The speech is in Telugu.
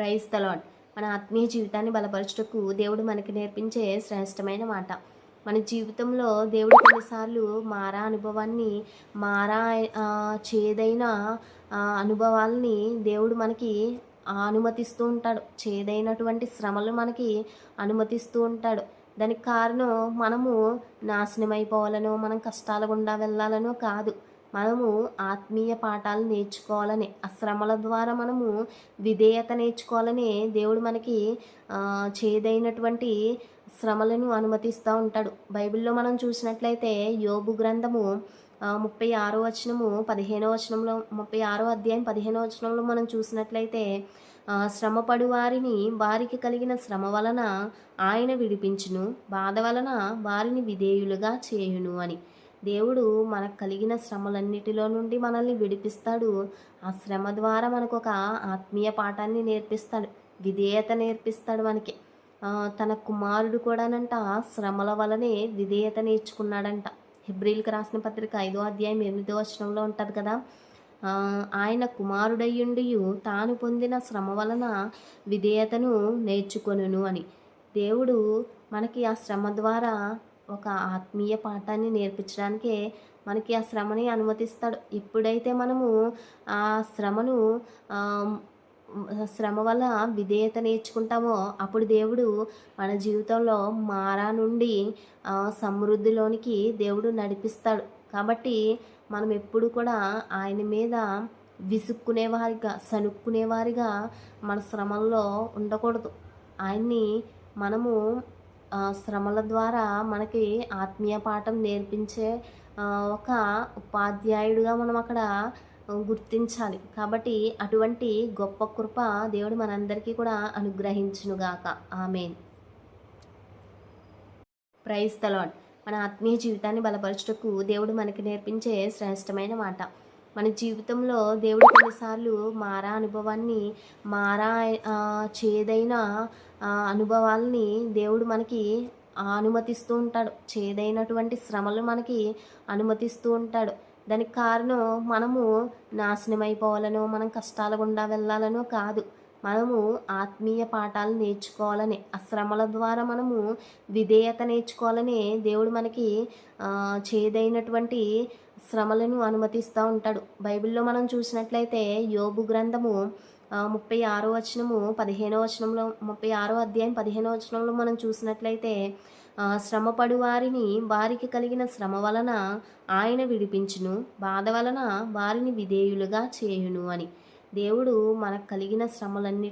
Praise the Lord. మన ఆత్మీయ జీవితాన్ని బలపరచుటకు దేవుడు మనకి నేర్పించే శ్రేష్టమైన మాట. మన జీవితంలో దేవుడు కొన్నిసార్లు మారా అనుభవాన్ని, మారా చేదైన అనుభవాల్ని దేవుడు మనకి అనుమతిస్తూ ఉంటాడు. చేదైనటువంటి శ్రమలు మనకి అనుమతిస్తూ ఉంటాడు. దానికి కారణం మనము నాశనమైపోవాలనో, మనం కష్టాల గుండా వెళ్ళాలనో కాదు. మనము ఆత్మీయ పాఠాలు నేర్చుకోవాలని, ఆ శ్రమల ద్వారా మనము విధేయత నేర్చుకోవాలని దేవుడు మనకి చేదైనటువంటి శ్రమలను అనుమతిస్తూ ఉంటాడు. బైబిల్లో మనం చూసినట్లయితే యోబు గ్రంథము 36వ వచనము 15వ వచనంలో, 36వ అధ్యాయం 15వ వచనంలో మనం చూసినట్లయితే శ్రమపడు వారిని వారికి కలిగిన శ్రమ వలన ఆయన విడిపించును, బాధ వలన వారిని విధేయులుగా చేయును అని. దేవుడు మనకు కలిగిన శ్రమలన్నిటిలో నుండి మనల్ని విడిపిస్తాడు. ఆ శ్రమ ద్వారా మనకు ఒక ఆత్మీయ పాఠాన్ని నేర్పిస్తాడు, విధేయత నేర్పిస్తాడు మనకి. తన కుమారుడు కూడానంట శ్రమల వలనే విధేయత నేర్చుకున్నాడంట. హెబ్రీలకు రాసిన పత్రిక 5వ అధ్యాయం 8వ వచనంలో ఉంటుంది కదా, ఆయన కుమారుడయ్యుండి తాను పొందిన శ్రమ వలన విధేయతను నేర్చుకొనును అని. దేవుడు మనకి ఆ శ్రమ ద్వారా ఒక ఆత్మీయ పాఠాన్ని నేర్పించడానికే మనకి ఆ శ్రమని అనుమతిస్తాడు. ఎప్పుడైతే మనము ఆ శ్రమ వల్ల విధేయత నేర్చుకుంటామో అప్పుడు దేవుడు మన జీవితంలో మారా నుండి సమృద్ధిలోనికి దేవుడు నడిపిస్తాడు. కాబట్టి మనం ఎప్పుడు కూడా ఆయన మీద విసుక్కునేవారిగా, సనుక్కునేవారిగా మన శ్రమల్లో ఉండకూడదు. ఆయన్ని మనము శ్రమల ద్వారా మనకి ఆత్మీయ పాఠం నేర్పించే ఒక ఉపాధ్యాయుడిగా మనం అక్కడ గుర్తించాలి. కాబట్టి అటువంటి గొప్ప కృప దేవుడు మనందరికీ కూడా అనుగ్రహించునుగాక. ఆమేన్. Praise the Lord. మన ఆత్మీయ జీవితాన్ని బలపరచుటకు దేవుడు మనకి నేర్పించే శ్రేష్టమైన మాట. మన జీవితంలో దేవుడు కొన్నిసార్లు మారా అనుభవాన్ని, మారా చేదైన అనుభవాల్ని దేవుడు మనకి అనుమతిస్తూ ఉంటాడు. చేదైనటువంటి శ్రమలు మనకి అనుమతిస్తూ ఉంటాడు. దానికి కారణం మనము నాశనమైపోవాలనో, మనం కష్టాల గుండా వెళ్ళాలనో కాదు. మనము ఆత్మీయ పాఠాలు నేర్చుకోవాలని, ఆ శ్రమల ద్వారా మనము విధేయత నేర్చుకోవాలని దేవుడు మనకి చేదైనటువంటి శ్రమలను అనుమతిస్తూ ఉంటాడు. బైబిల్లో మనం చూసినట్లయితే యోబు గ్రంథము 36వ వచనము 15వ వచనంలో, 36వ అధ్యాయం 15వ వచనంలో మనం చూసినట్లయితే శ్రమపడు వారిని వారికి కలిగిన శ్రమ వలన ఆయన విడిపించును, బాధ వలన వారిని విధేయులుగా చేయును అని. దేవుడు మనకు కలిగిన శ్రమలన్నీ